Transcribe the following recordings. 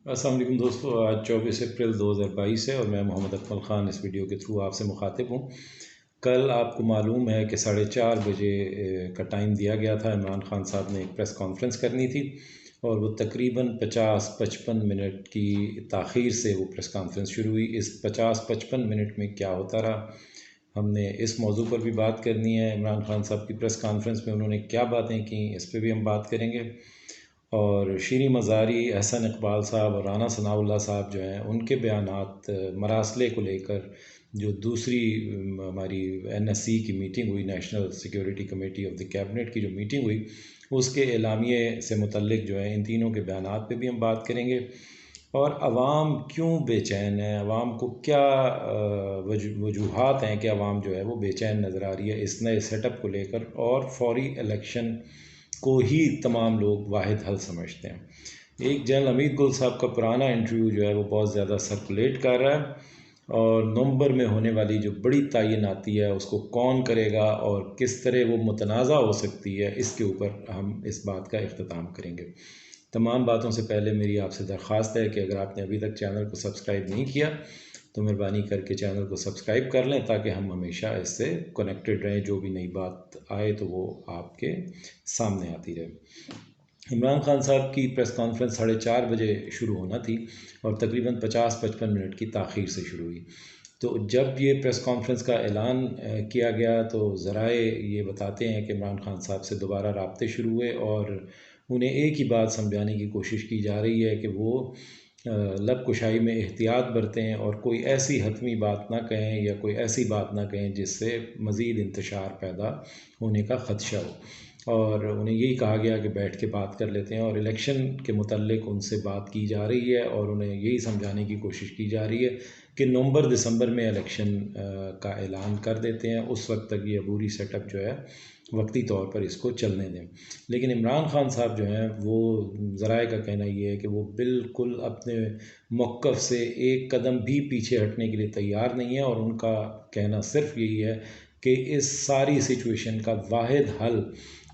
अस्सलाम वालेकुम दोस्तों, आज 24 अप्रैल 2022 है और मैं मोहम्मद अकमल ख़ान इस वीडियो के थ्रू आपसे मुखातिब हूँ। कल आपको मालूम है कि 4:30 बजे का टाइम दिया गया था। इमरान ख़ान साहब ने एक प्रेस कॉन्फ्रेंस करनी थी और वो तकरीबन 50-55 मिनट की ताख़ीर से वो प्रेस कॉन्फ्रेंस शुरू हुई। इस 50-55 मिनट में क्या होता रहा, हमने इस मौजू पर भी बात करनी है। इमरान ख़ान साहब की प्रेस कॉन्फ्रेंस में उन्होंने क्या बातें की, इस पर भी हम बात करेंगे। और शीरी मज़ारी, एहसन इकबाल साहब और राना सनाउल्लाह साहब जो हैं, उनके बयानात मरासले को लेकर जो दूसरी हमारी NSC की मीटिंग हुई, national security committee of the cabinet की जो मीटिंग हुई, उसके एलामिये से मुतल्लिक जो है इन तीनों के बयानात पे भी हम बात करेंगे। और अवाम क्यों बेचैन है, अवाम को क्या वजूहात हैं कि अवाम जो है वो बेचैन नज़र आ रही है इस नए सेटअप को लेकर, और फौरी इलेक्शन को ही तमाम लोग वाहिद हल समझते हैं। एक जनरल हमीद गुल साहब का पुराना इंटरव्यू जो है वो बहुत ज़्यादा सर्कुलेट कर रहा है और नवंबर में होने वाली जो बड़ी तयन आती है उसको कौन करेगा और किस तरह वो मुतनाज़ा हो सकती है, इसके ऊपर हम इस बात का इख्तिताम करेंगे। तमाम बातों से पहले मेरी आपसे दरख्वास्त है कि अगर आपने अभी तक चैनल को सब्सक्राइब नहीं किया तो मेहरबानी करके चैनल को सब्सक्राइब कर लें, ताकि हम हमेशा इससे कनेक्टेड रहें। जो भी नई बात आए तो वो आपके सामने आती रहे। इमरान खान साहब की प्रेस कॉन्फ्रेंस 4:30 बजे शुरू होना थी और तकरीबन 50-55 मिनट की ताख़ीर से शुरू हुई। तो जब ये प्रेस कॉन्फ्रेंस का ऐलान किया गया तो ज़राए ये बताते हैं कि इमरान खान साहब से दोबारा राब्ते शुरू हुए और उन्हें एक ही बात समझाने की कोशिश की जा रही है कि वो लब कुशाई में एहतियात बरतें और कोई ऐसी हतमी बात ना कहें या कोई ऐसी बात ना कहें जिससे मज़ीद इंतशार पैदा होने का ख़दशा हो। और उन्हें यही कहा गया कि बैठ के बात कर लेते हैं और इलेक्शन के मुतल्लिक उनसे बात की जा रही है और उन्हें यही समझाने की कोशिश की जा रही है कि नवंबर दिसंबर में इलेक्शन का ऐलान कर देते हैं, उस वक्त तक ये अबूरी सेटअप जो है वक्ती तौर पर इसको चलने दें। लेकिन इमरान खान साहब जो हैं वो, ज़राए का कहना ये है कि वो बिल्कुल अपने मौक़िफ़ से एक कदम भी पीछे हटने के लिए तैयार नहीं है और उनका कहना सिर्फ यही है कि इस सारी सिचुएशन का वाहिद हल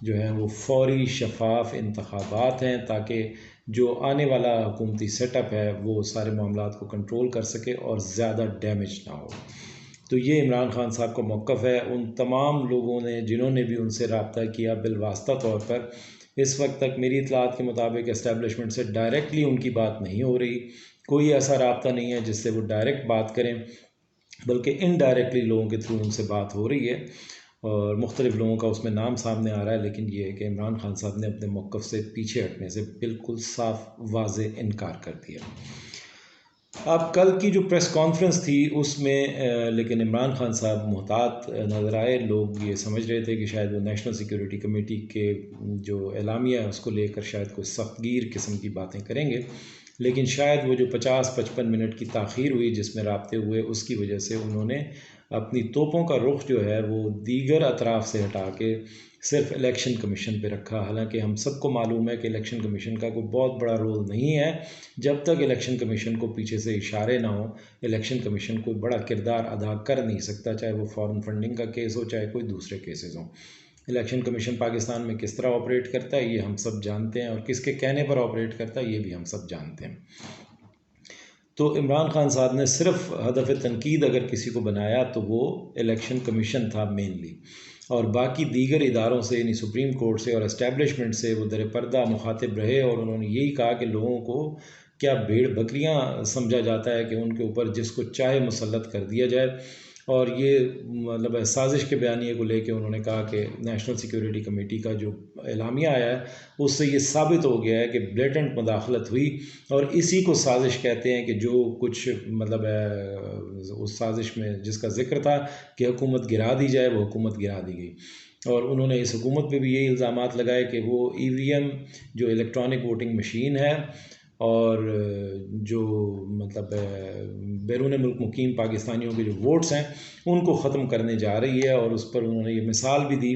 जो है वो फ़ौरी शफ़ाफ़ इंतख़ाबात हैं, ताकि जो आने वाला हुकूमती सेटअप है वो सारे मामलात को कंट्रोल कर सके और ज़्यादा डैमेज ना हो। तो ये इमरान खान साहब का मौक़िफ़ है। उन तमाम लोगों ने जिन्होंने भी उनसे रब्ता किया, बिलवास्ता तौर पर इस वक्त तक मेरी इत्तलात के मुताबिक एस्टेब्लिशमेंट से डायरेक्टली उनकी बात नहीं हो रही। कोई ऐसा रब्ता नहीं है जिससे वो डायरेक्ट बात करें, बल्कि इनडायरेक्टली लोगों के थ्रू उनसे बात हो रही है और मुख्तलिफ़ लोगों का उसमें नाम सामने आ रहा है। लेकिन ये है कि इमरान खान साहब ने अपने मौक़िफ़ से पीछे हटने से बिल्कुल साफ वाज़ेह इनकार कर दिया। अब कल की जो प्रेस कॉन्फ्रेंस थी उसमें लेकिन इमरान खान साहब मुहतात नज़र आए। लोग ये समझ रहे थे कि शायद वो नेशनल सिक्योरिटी कमेटी के जो एलामिया है उसको लेकर शायद कोई सख्तगीर किस्म की बातें करेंगे, लेकिन शायद वो जो 50-55 मिनट की ताख़ीर हुई जिसमें राब्ते हुए, उसकी वजह से उन्होंने अपनी तोपों का रुख जो है वो दीगर अतराफ़ से हटा के सिर्फ इलेक्शन कमीशन पे रखा। हालांकि हम सबको मालूम है कि इलेक्शन कमीशन का कोई बहुत बड़ा रोल नहीं है। जब तक इलेक्शन कमीशन को पीछे से इशारे ना हो, इलेक्शन कमीशन कोई बड़ा किरदार अदा कर नहीं सकता, चाहे वो फॉरेन फंडिंग का केस हो, चाहे कोई दूसरे केसेस हों। इलेक्शन कमीशन पाकिस्तान में किस तरह ऑपरेट करता है ये हम सब जानते हैं और किसके कहने पर ऑपरेट करता है ये भी हम सब जानते हैं। तो इमरान खान साहब ने सिर्फ हदफ तनकीद अगर किसी को बनाया तो वो इलेक्शन कमीशन था मेनली, और बाकी दीगर इदारों से यानी सुप्रीम कोर्ट से और इस्टेब्लिशमेंट से वो दर पर्दा मुखातिब रहे और उन्होंने यही कहा कि लोगों को क्या भेड़ बकरियां समझा जाता है कि उनके ऊपर जिसको चाहे मुसल्लत कर दिया जाए। और ये मतलब साजिश के बयानिए को लेके उन्होंने कहा कि नेशनल सिक्योरिटी कमेटी का जो एलामिया आया है उससे ये साबित हो गया है कि ब्लेटेंट मुदाखलत हुई, और इसी को साजिश कहते हैं कि जो कुछ मतलब उस साजिश में जिसका जिक्र था कि हुकूमत गिरा दी जाए, वो हुकूमत गिरा दी गई। और उन्होंने इस हुकूमत पे भी यही इल्ज़ामात लगाए कि वो EVM जो इलेक्ट्रॉनिक वोटिंग मशीन है और जो मतलब बैरून मुल्क मुकीम पाकिस्तानियों के जो वोट्स हैं उनको ख़त्म करने जा रही है। और उस पर उन्होंने ये मिसाल भी दी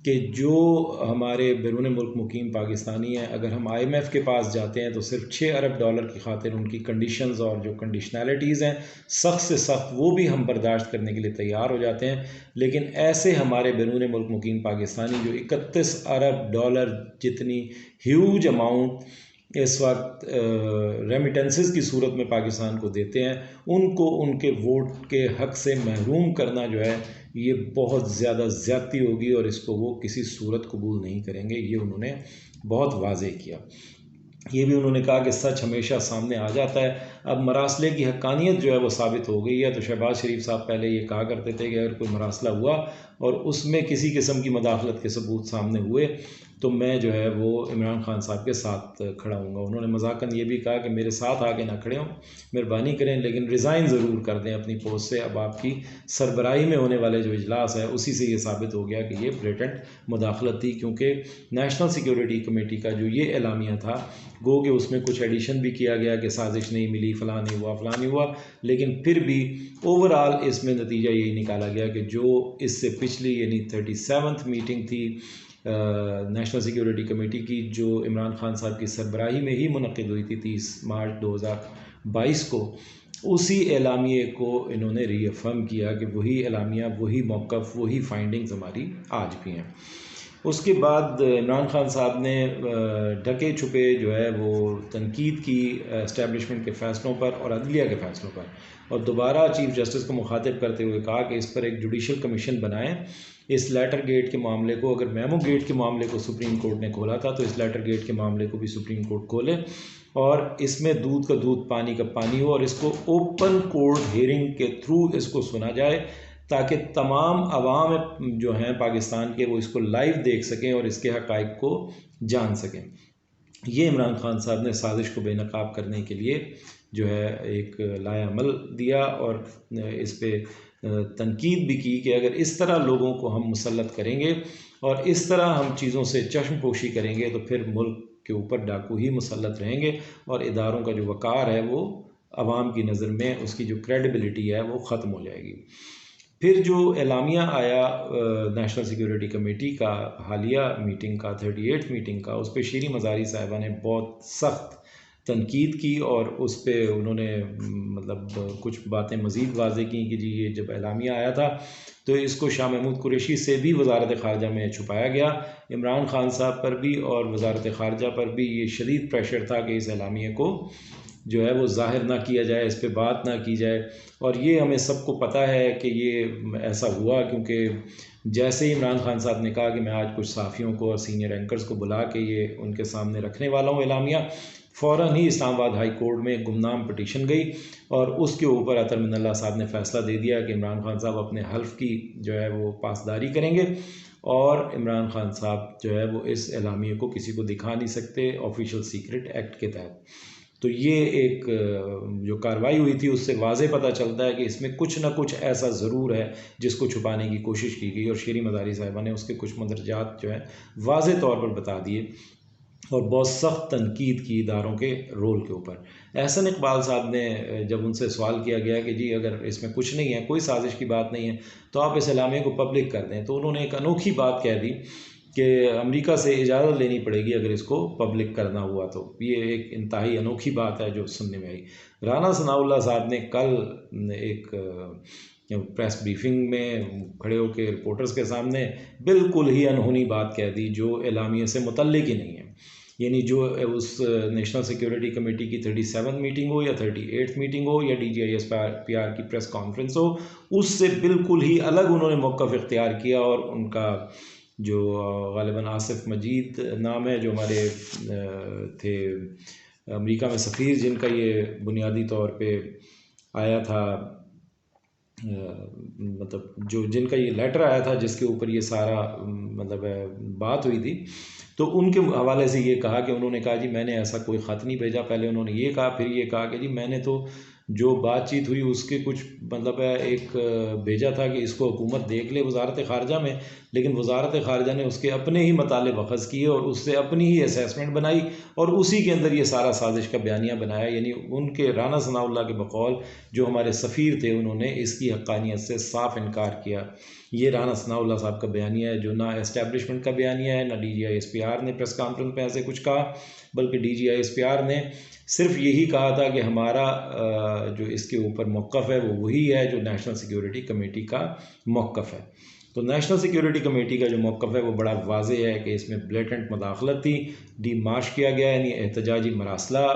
कि जो हमारे बैरून मुल्क मुकीम पाकिस्तानी हैं, अगर हम IMF के पास जाते हैं तो सिर्फ $6 अरब की खातिर उनकी कंडीशंस और जो कंडीशनैलिटीज़ हैं सख्त से सख्त वो भी हम बर्दाश्त करने के लिए तैयार हो जाते हैं। लेकिन ऐसे हमारे बैरून मुल्क मुकीम पाकिस्तानी जो $31 अरब जितनी ह्यूज अमाउंट इस वक्त रेमिटेंसेस की सूरत में पाकिस्तान को देते हैं, उनको उनके वोट के हक़ से महरूम करना जो है ये बहुत ज़्यादा ज़्यादती होगी और इसको वो किसी सूरत कबूल नहीं करेंगे। ये उन्होंने बहुत वाज़ेह किया। ये भी उन्होंने कहा कि सच हमेशा सामने आ जाता है। अब मरासले की हक्कानियत जो है वो साबित हो गई है। तो शहबाज शरीफ साहब पहले ये कहा करते थे कि अगर कोई मरासला हुआ और उसमें किसी किस्म की मदाखलत के सबूत सामने हुए तो मैं जो है वो इमरान खान साहब के साथ खड़ा हूँगा। उन्होंने मजाकन ये भी कहा कि मेरे साथ आके ना खड़े हों, मेहरबानी करें, लेकिन रिज़ाइन ज़रूर कर दें अपनी पोस्ट से। अब आपकी सरबराही में होने वाले जो इजलास है उसी से ये साबित हो गया कि ये ब्लेटेंट मुदाखलत थी, क्योंकि नेशनल सिक्योरिटी कमेटी का जो ये एलामिया था गो कि उसमें कुछ एडिशन भी किया गया कि साजिश नहीं मिली, फ़लाँ नहीं हुआ, फ़लाँ नहीं हुआ, लेकिन फिर भी ओवरऑल इसमें नतीजा यही निकाला गया कि जो इससे पिछली यानी 37th मीटिंग थी नेशनल सिक्योरिटी कमेटी की, जो इमरान खान साहब की सरबराही में ही मुनक़िद हुई थी 30 मार्च 2022 को, उसी एलामिये को इन्होंने रीअफ़र्म किया कि वही एलामिया, वही मौक़िफ़, वही फाइंडिंग्स हमारी आज भी हैं। उसके बाद इमरान खान साहब ने ढके छुपे जो है वो तनकीद की एस्टेब्लिशमेंट के फ़ैसलों पर और अदलिया के फ़ैसलों पर, और दोबारा चीफ़ जस्टिस को मुखातिब करते हुए कहा कि इस पर एक जुडिशल कमीशन बनाएं। इस लेटर गेट के मामले को, अगर मेमो गेट के मामले को सुप्रीम कोर्ट ने खोला था तो इस लेटर गेट के मामले को भी सुप्रीम कोर्ट खोले और इसमें दूध का दूध पानी का पानी हो और इसको ओपन कोर्ट हियरिंग के थ्रू इसको सुना जाए, ताकि तमाम अवाम जो हैं पाकिस्तान के वो इसको लाइव देख सकें और इसके हक़ाइक़ को जान सकें। ये इमरान खान साहब ने साजिश को बेनकाब करने के लिए जो है एक लाएअमल दिया और इस पे तनकीद भी की कि अगर इस तरह लोगों को हम मुसल्लत करेंगे और इस तरह हम चीज़ों से चश्मपोशी करेंगे तो फिर मुल्क के ऊपर डाकू ही मुसल्लत रहेंगे और इदारों का जो वक़ार है वो अवाम की नज़र में उसकी जो क्रेडिबिलिटी है वो ख़त्म हो जाएगी। फिर जो एलामिया आया नेशनल सिक्योरिटी कमेटी का हालिया मीटिंग का 38th मीटिंग का, उस पर शीरी मज़ारी साहिबा ने बहुत सख्त तनकीद की और उस पर उन्होंने मतलब कुछ बातें मज़ीद वाज़े की कि जी ये जब एलामिया आया था तो इसको शाह महमूद कुरैशी से भी वज़ारत ख़ारजा में छुपाया गया। इमरान खान साहब पर भी और वज़ारत ख़ारजा पर भी ये शदीद प्रेशर था कि इस एलामिया को जो है वो ज़ाहिर ना किया जाए, इस पे बात ना की जाए। और ये हमें सबको पता है कि ये ऐसा हुआ क्योंकि जैसे ही इमरान खान साहब ने कहा कि मैं आज कुछ सहाफ़ियों को और सीनियर एंकर्स को बुला के ये उनके सामने रखने वाला हूँ एलामिया, फ़ौरन ही इस्लामाबाद हाई कोर्ट में गुमनाम पटिशन गई और उसके ऊपर अतर मिनल्ला साहब ने फ़ैसला दे दिया कि इमरान खान साहब अपने हल्फ की जो है वो पासदारी करेंगे और इमरान खान साहब जो है वो इस एलामिया को किसी को दिखा नहीं सकते ऑफिशियल सीक्रेट एक्ट के तहत। तो ये एक जो कार्रवाई हुई थी उससे वाज़े पता चलता है कि इसमें कुछ ना कुछ ऐसा ज़रूर है जिसको छुपाने की कोशिश की गई और शीरी मज़ारी साहिबा ने उसके कुछ मंदरजात जो है वाज़े तौर पर बता दिए और बहुत सख्त तनकीद की इदारों के रोल के ऊपर। एहसन इकबाल साहब ने जब उनसे सवाल किया गया कि जी अगर इसमें कुछ नहीं है, कोई साजिश की बात नहीं है, तो आप इस एलामिया को पब्लिक कर दें, तो उन्होंने एक अनोखी बात कह दी कि अमेरिका से इजाज़त लेनी पड़ेगी अगर इसको पब्लिक करना हुआ तो। ये एक इंतहाई अनोखी बात है जो सुनने में आई। राना सनाउल्लाह साहब ने कल एक प्रेस ब्रीफिंग में खड़े होकर रिपोर्टर्स के सामने बिल्कुल ही अनहोनी बात कह दी जो एलामिया से मुतल्लिक ही नहीं है। यानी जो उस नेशनल सिक्योरिटी कमेटी की 37th मीटिंग हो या 38th मीटिंग हो या DGISPR की प्रेस कॉन्फ्रेंस हो, उससे बिल्कुल ही अलग उन्होंने मौक़िफ़ इख्तियार किया और उनका जो ग़ालिबन आसिफ मजीद नाम है जो हमारे थे अमेरिका में सफ़ीर, जिनका ये बुनियादी तौर पे आया था मतलब जो जिनका ये लेटर आया था जिसके ऊपर ये सारा मतलब बात हुई थी, तो उनके हवाले से ये कहा कि उन्होंने कहा जी मैंने ऐसा कोई ख़त नहीं भेजा। पहले उन्होंने ये कहा, फिर ये कहा कि जी मैंने तो जो बातचीत हुई उसके कुछ मतलब एक भेजा था कि इसको हुकूमत देख ले वज़ारत ख़ारजा में, लेकिन वज़ारत ख़ारजा ने उसके अपने ही मताले वख़ज़ किए और उससे अपनी ही असेसमेंट बनाई और उसी के अंदर ये सारा साजिश का बयानिया बनाया। यानी उनके राना सनाउल्लाह के बकौल जो हमारे सफ़ीर थे उन्होंने इसकी हक़ानियत से साफ़ इनकार किया। ये राना सनाउल्लाह साहब का बयानिया है जो ना एस्टेब्लिशमेंट का बयानिया है, ना DGISPR ने प्रेस कॉन्फ्रेंस में ऐसे कुछ कहा, बल्कि DGISPR ने सिर्फ यही कहा था कि हमारा जो इसके ऊपर मौक़िफ़ है वो वही है जो नेशनल सिक्योरिटी कमेटी का मौक़िफ़ है। तो नेशनल सिक्योरिटी कमेटी का जो मौक़िफ़ है वो बड़ा वाज़ेह है कि इसमें ब्लेटेंट मुदाखलत थी, डीमार्श किया गया, यानी एहतजाजी मरासला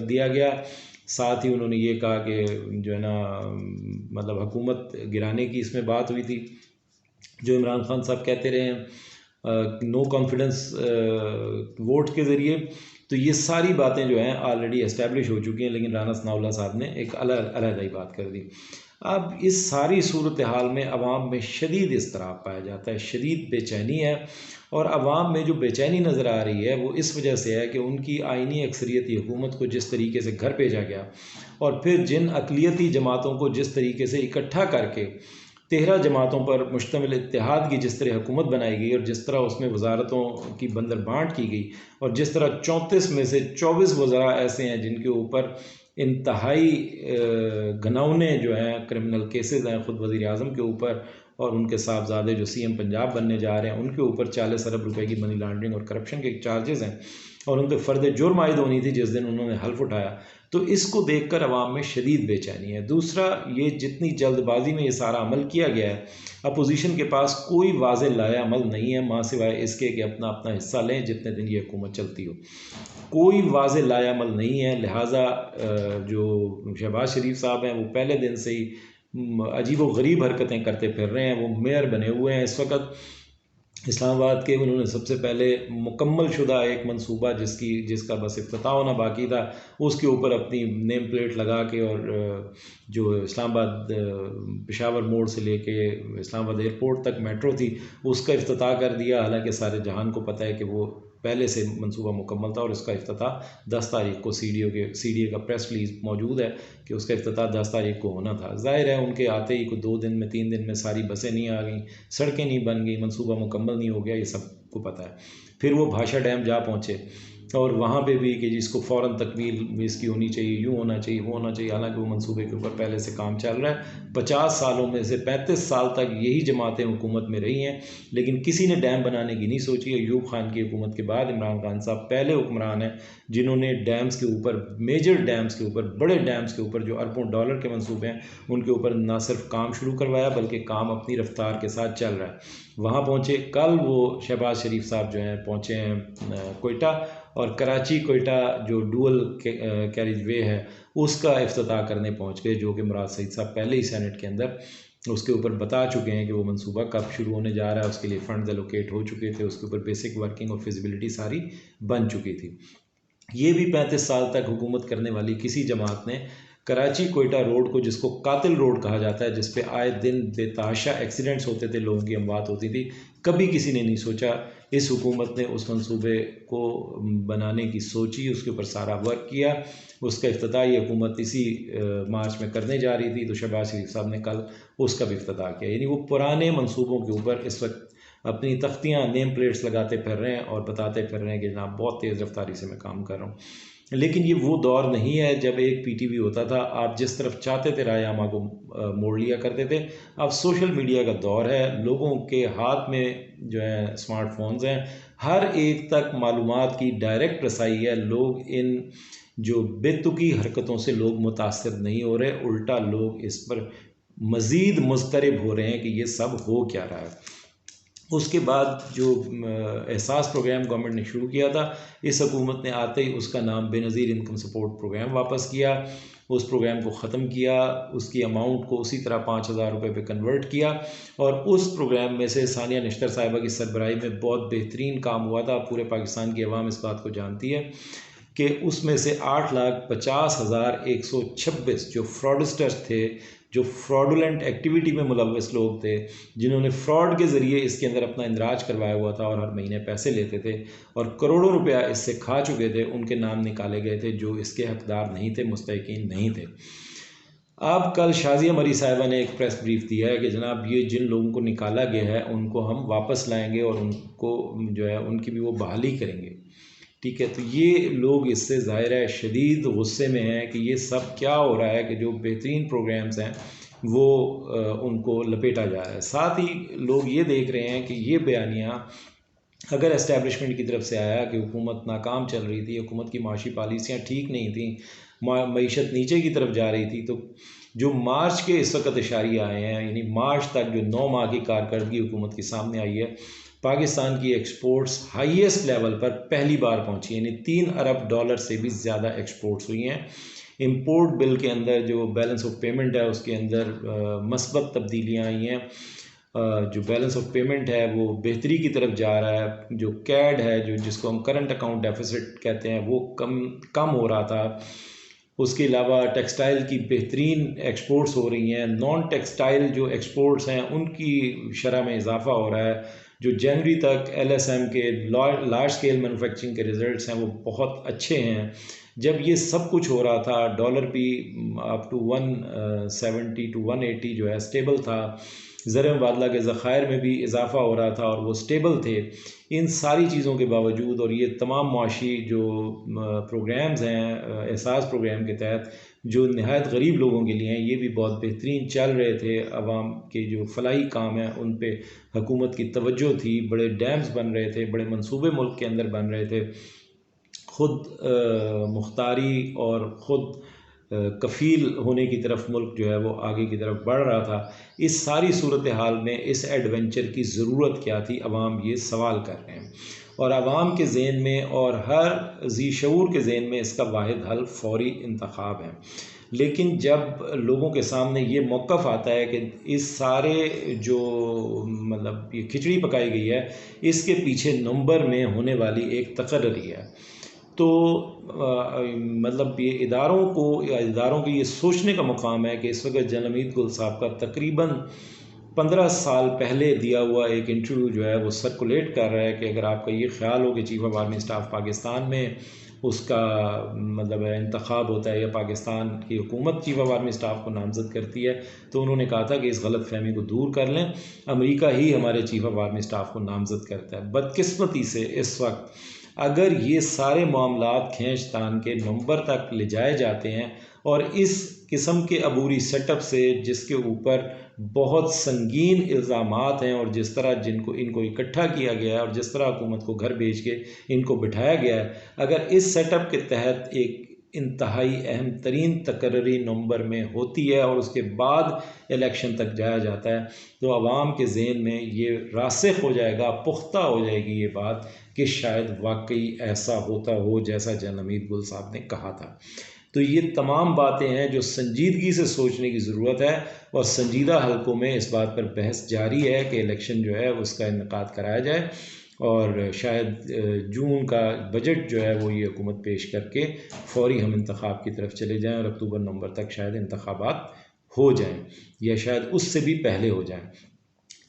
दिया गया। साथ ही उन्होंने ये कहा कि जो है ना मतलब हुकूमत गिराने की इसमें बात हुई थी, जो इमरान खान साहब कहते रहे हैं नो कॉन्फिडेंस वोट के ज़रिए। तो ये सारी बातें जो हैं ऑलरेडी इस्टेब्लिश हो चुकी हैं, लेकिन राना सनाउल्लाह साहब ने एक अलग ही बात कर दी। अब इस सारी सूरत हाल में अवाम में शदीद इज़्तिराब पाया जाता है, शदीद बेचैनी है, और अवाम में जो बेचैनी नज़र आ रही है वो इस वजह से है कि उनकी आइनी अक्सरियती हुकूमत को जिस तरीके से घर भेजा गया, और फिर जिन अक़लियती जमातों को जिस तरीके से इकट्ठा करके 13 जमातों पर मुश्तमिल इत्तेहाद की जिस तरह हुकूमत बनाई गई, और जिस तरह उसमें वजारतों की बंदरबांट की गई, और जिस तरह 34 में से 24 वज़रा ऐसे हैं जिनके ऊपर इंतहाई घनौने जो हैं क्रिमिनल केसेस हैं ख़ुद वज़ीर आज़म के ऊपर, और उनके साहबजादे जो CM पंजाब बनने जा रहे हैं उनके ऊपर 40 अरब रुपए की मनी लॉन्ड्रिंग और करप्शन के चार्जेस हैं, और उन पर फ़र्द जुर्म आयद होनी थी जिस दिन उन्होंने हल्फ उठाया। तो इसको देखकर अवाम में शदीद बेचैनी है। दूसरा, ये जितनी जल्दबाजी में ये सारा अमल किया गया है, अपोजिशन के पास कोई वाज़ेह लाया अमल नहीं है माँ सिवाय इसके कि अपना अपना हिस्सा लें जितने दिन ये हुकूमत चलती हो। कोई वाज़ेह लाया अमल नहीं है। लिहाजा जो शहबाज शरीफ साहब हैं वो पहले दिन से ही अजीब व गरीब हरकतें करते फिर रहे हैं। वो मेयर बने हुए हैं इस वक्त इस्लामाबाद के। उन्होंने सबसे पहले मुकम्मल शुदा एक मंसूबा जिसका बस इफ्तिताह होना बाकी था, उसके ऊपर अपनी नेम प्लेट लगा के, और जो इस्लामाबाद पेशावर मोड़ से लेके इस्लामाबाद एयरपोर्ट तक मेट्रो थी उसका इफ्तिताह कर दिया। हालांकि सारे जहान को पता है कि वो पहले से मंसूबा मुकम्मल था, और इसका इफ्तिताह 10 तारीख को CDA का प्रेस रिलीज़ मौजूद है कि उसका इफ्तिताह 10 तारीख को होना था। ज़ाहिर है उनके आते ही कोई 2 दिन में 3 दिन में सारी बसें नहीं आ गई, सड़कें नहीं बन गई, मंसूबा मुकम्मल नहीं हो गया, ये सबको पता है। फिर वो भाषा डैम जा पहुँचे, और वहाँ पे भी कि जिसको फ़ौरन तकमील इसकी होनी चाहिए, यूँ होना चाहिए, वो होना चाहिए, हालांकि वो मंसूबे के ऊपर पहले से काम चल रहा है। 50 सालों में से 35 साल तक यही जमातें हुकूमत में रही हैं, लेकिन किसी ने डैम बनाने की नहीं सोची। अयूब खान की हुकूमत के बाद इमरान खान साहब पहले हुक्मरान हैं जिन्होंने डैम्स के ऊपर, मेजर डैम्स के ऊपर, बड़े डैम्स के ऊपर जो अरबों डॉलर के मंसूबे हैं उनके ऊपर ना सिर्फ काम शुरू करवाया बल्कि काम अपनी रफ्तार के साथ चल रहा है। वहाँ पहुँचे, कल वो शहबाज शरीफ साहब जो हैं पहुँचे हैं कोयटा, और कराची कोयटा जो डुअल कैरिज वे है उसका इफ्तिताह करने पहुँच गए, जो कि मुराद सईद साहब पहले ही सेनेट के अंदर उसके ऊपर बता चुके हैं कि वो मंसूबा कब शुरू होने जा रहा है। उसके लिए फ़ंड एलोकेट हो चुके थे, उसके ऊपर बेसिक वर्किंग और फिजिबिलिटी सारी बन चुकी थी। ये भी 35 साल तक हुकूमत करने वाली किसी जमात ने कराची कोयटा रोड को, जिसको कातिल रोड कहा जाता है, जिस पे आए दिन बेतहाशा एक्सीडेंट्स होते थे, लोगों की अमवात होती थी, कभी किसी ने नहीं सोचा। इस हुकूमत ने उस मंसूबे को बनाने की सोची, उसके ऊपर सारा वर्क किया, उसका इफ्तिताह ये हुकूमत इसी मार्च में करने जा रही थी। तो शहबाज शरीफ साहब ने कल उसका भी इफ्तिताह किया। यानी वो पुराने मंसूबों के ऊपर इस वक्त अपनी तख्तियाँ, नेम प्लेट्स लगाते फिर रहे हैं और बताते फिर रहे हैं कि जनाब बहुत तेज़ रफ्तारी से मैं काम कर रहा हूँ। लेकिन ये वो दौर नहीं है जब एक PTV होता था, आप जिस तरफ चाहते थे रायनामा को मोड़ लिया करते थे। अब सोशल मीडिया का दौर है, लोगों के हाथ में जो है स्मार्टफोन्स हैं, हर एक तक मालूमात की डायरेक्ट रसाई है। लोग इन जो बेतुकी हरकतों से लोग मुतासर नहीं हो रहे, उल्टा लोग इस पर मज़ीद मुस्तरब हो रहे हैं कि ये सब हो क्या रहा है। उसके बाद जो एहसास प्रोग्राम गवर्नमेंट ने शुरू किया था, इस हुकूमत ने आते ही उसका नाम बेनज़ीर इनकम सपोर्ट प्रोग्राम वापस किया, उस प्रोग्राम को ख़त्म किया, उसकी अमाउंट को उसी तरह 5,000 रुपये पे कन्वर्ट किया। और उस प्रोग्राम में से सानिया निश्तर साहिबा की सरबराही में बहुत बेहतरीन काम हुआ था। पूरे पाकिस्तान की अवाम इस बात को जानती है कि उसमें से 8,50,126 जो फ्रॉडस्टर्स थे, जो फ्रॉडुलेंट एक्टिविटी में मुलव्वस लोग थे, जिन्होंने फ्रॉड के ज़रिए इसके अंदर अपना इंदराज करवाया हुआ था और हर महीने पैसे लेते थे और करोड़ों रुपया इससे खा चुके थे, उनके नाम निकाले गए थे जो इसके हकदार नहीं थे, मुस्तहिकीन नहीं थे। अब कल शाज़िया मरी साहिबा ने एक प्रेस ब्रीफ दिया है कि जनाब ये जिन लोगों को निकाला गया है उनको हम वापस लाएंगे और उनको जो है उनकी भी वो बहाली करेंगे। ठीक है, तो ये लोग इससे ज़ाहिर है शदीद गुस्से में हैं कि ये सब क्या हो रहा है कि जो बेहतरीन प्रोग्राम्स हैं वो उनको लपेटा जा रहा है। साथ ही लोग ये देख रहे हैं कि ये बयानिया अगर एस्टैब्लिशमेंट की तरफ से आया कि हुकूमत नाकाम चल रही थी, हुकूमत की माशी पॉलिसियाँ ठीक नहीं थी, मईशत नीचे की तरफ जा रही थी, तो जो मार्च के इस वक्त इशारे आए हैं, यानी मार्च तक जो 9 माह की कारकर्दगी हुकूमत के सामने आई है, पाकिस्तान की एक्सपोर्ट्स हाईएस्ट लेवल पर पहली बार पहुंची, यानी $3 अरब से भी ज़्यादा एक्सपोर्ट्स हुई हैं। इंपोर्ट बिल के अंदर जो बैलेंस ऑफ पेमेंट है उसके अंदर मस्बत तब्दीलियाँ आई हैं। जो बैलेंस ऑफ पेमेंट है वो बेहतरी की तरफ जा रहा है। जो कैड है, जो जिसको हम करंट अकाउंट डेफिसिट कहते हैं, वो कम हो रहा था। उसके अलावा टेक्सटाइल की बेहतरीन एक्सपोर्ट्स हो रही हैं। नॉन टेक्सटाइल जो एक्सपोर्ट्स हैं उनकी शरह में इजाफा हो रहा है। जो जनवरी तक LSM के लार्ज स्केल मैन्युफैक्चरिंग के रिज़ल्ट्स हैं वो बहुत अच्छे हैं। जब ये सब कुछ हो रहा था, डॉलर भी अप टू 170 to 180 जो है स्टेबल था। ज़र मुबादला के ज़खायर में भी इजाफा हो रहा था और वो स्टेबल थे। इन सारी चीज़ों के बावजूद और ये तमाम मुआशी जो प्रोग्राम्स हैं एहसास प्रोग्राम के तहत जो नहायत गरीब लोगों के लिए हैं, ये भी बहुत बेहतरीन चल रहे थे। अवाम के जो फलाही काम हैं उन पे हुकूमत की तवज्जो थी। बड़े डैम्स बन रहे थे, बड़े मंसूबे मुल्क के अंदर बन रहे थे। ख़ुद मुख्तारी और ख़ुद कफ़ील होने की तरफ मुल्क जो है वो आगे की तरफ बढ़ रहा था। इस सारी सूरत हाल में इस एडवेंचर की ज़रूरत क्या थी, अवाम ये सवाल कर रहे हैं। और अवाम के ज़हन में और हर ज़ी शऊर के ज़हन में इसका वाहिद हल फ़ौरी इंतखाब है। लेकिन जब लोगों के सामने ये मौक़िफ़ आता है कि इस सारे जो मतलब ये खिचड़ी पकाई गई है, इसके पीछे नवंबर में होने वाली एक तकर्री है, तो मतलब ये इदारों के ये सोचने का मुकाम है कि इस वक्त जनरल हमीद गुल साहब का तकरीबन 15 साल पहले दिया हुआ एक इंटरव्यू जो है वो सर्कुलेट कर रहा है कि अगर आपका ये ख्याल हो कि chief of army staff Pakistan में उसका मतलब इंतखाब होता है या पाकिस्तान की हुकूमत चीफ़ ऑफ आर्मी स्टाफ को नामज़द करती है, तो उन्होंने कहा था कि इस गलत फहमी को दूर कर लें, अमेरिका ही हमारे चीफ़ ऑफ आर्मी स्टाफ को नामज़द करता है। बदकिस्मती से इस वक्त अगर ये सारे मामलात खींच तान के नवंबर तक ले जाए जाते हैं और इस किस्म के अबूरी सेटअप से जिसके ऊपर बहुत संगीन इल्ज़ामात हैं और जिस तरह इनको इकट्ठा किया गया है और जिस तरह हुकूमत को घर भेज के इनको बिठाया गया है, अगर इस सेटअप के तहत एक इंतहाई अहम तरीन तकर्री नवंबर में होती है और उसके बाद इलेक्शन तक जाया जाता है, तो आवाम के ज़हन में ये रासिख हो जाएगा, पुख्ता हो जाएगी ये बात कि शायद वाकई ऐसा होता हो जैसा जनरल हमीद गुल साहब ने कहा था। तो ये तमाम बातें हैं जो संजीदगी से सोचने की ज़रूरत है और संजीदा हलकों में इस बात पर बहस जारी है कि इलेक्शन जो है उसका इनेकाद कराया जाए और शायद जून का बजट जो है वो ये हुकूमत पेश करके फ़ौरी हम इंतखाब की तरफ चले जाएं और अक्टूबर नवंबर तक शायद इंतखाबात हो जाएं या शायद उससे भी पहले हो जाएं।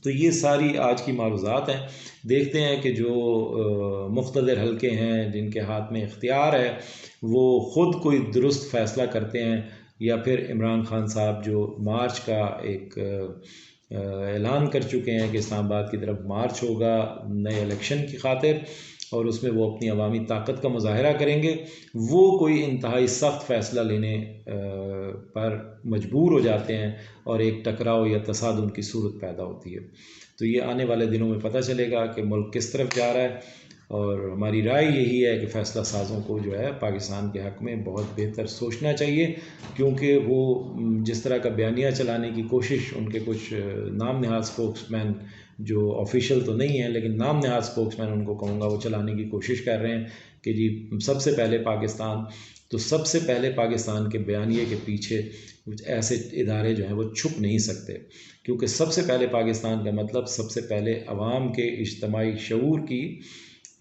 तो ये सारी आज की मारूज़ात हैं। देखते हैं कि जो मुख्तदर हलके हैं जिनके हाथ में इख्तियार है वो ख़ुद कोई दुरुस्त फ़ैसला करते हैं या फिर इमरान खान साहब जो मार्च का एक ऐलान कर चुके हैं कि इस्लामाबाद की तरफ मार्च होगा नए इलेक्शन की खातिर और उसमें वो अपनी अवामी ताकत का मुजाहरा करेंगे, वो कोई इंतहाई सख्त फ़ैसला लेने पर मजबूर हो जाते हैं और एक टकराव या तसादुम की सूरत पैदा होती है। तो ये आने वाले दिनों में पता चलेगा कि मुल्क किस तरफ जा रहा है और हमारी राय यही है कि फ़ैसला साज़ों को जो है पाकिस्तान के हक़ में बहुत बेहतर सोचना चाहिए, क्योंकि वो जिस तरह का बयानिया चलाने की कोशिश उनके कुछ नाम नहाद स्पोक्समैन जो ऑफिशियल तो नहीं है लेकिन नाम नहाद स्पोक्समैन उनको कहूँगा वो चलाने की कोशिश कर रहे हैं कि जी सबसे पहले पाकिस्तान, तो सबसे पहले पाकिस्तान के बयानिए के पीछे ऐसे इदारे जो हैं वो छुप नहीं सकते, क्योंकि सबसे पहले पाकिस्तान का मतलब सबसे पहले अवाम के इज्तमाई शऊर की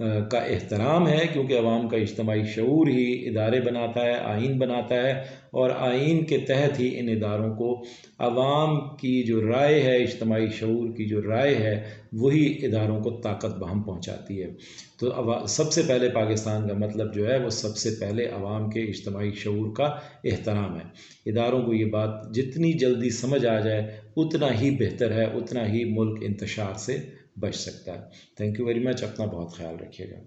का एहतराम है, क्योंकि अवाम का इज्तमाई शऊर ही इदारे बनाता है, आइन बनाता है और आइन के तहत ही इन इदारों को अवाम की जो राय है, इज्तमाई शऊर की जो राय है, वही इदारों को ताकत बहम पहुँचाती है। तो सबसे पहले पाकिस्तान का मतलब जो है वो सबसे पहले अवाम के इज्तमाई शऊर का एहतराम है। इदारों को ये बात जितनी जल्दी समझ आ जाए उतना ही बेहतर है, उतना ही मुल्क इंतशार से बच सकता है। Thank you very much. अपना बहुत ख्याल रखिएगा।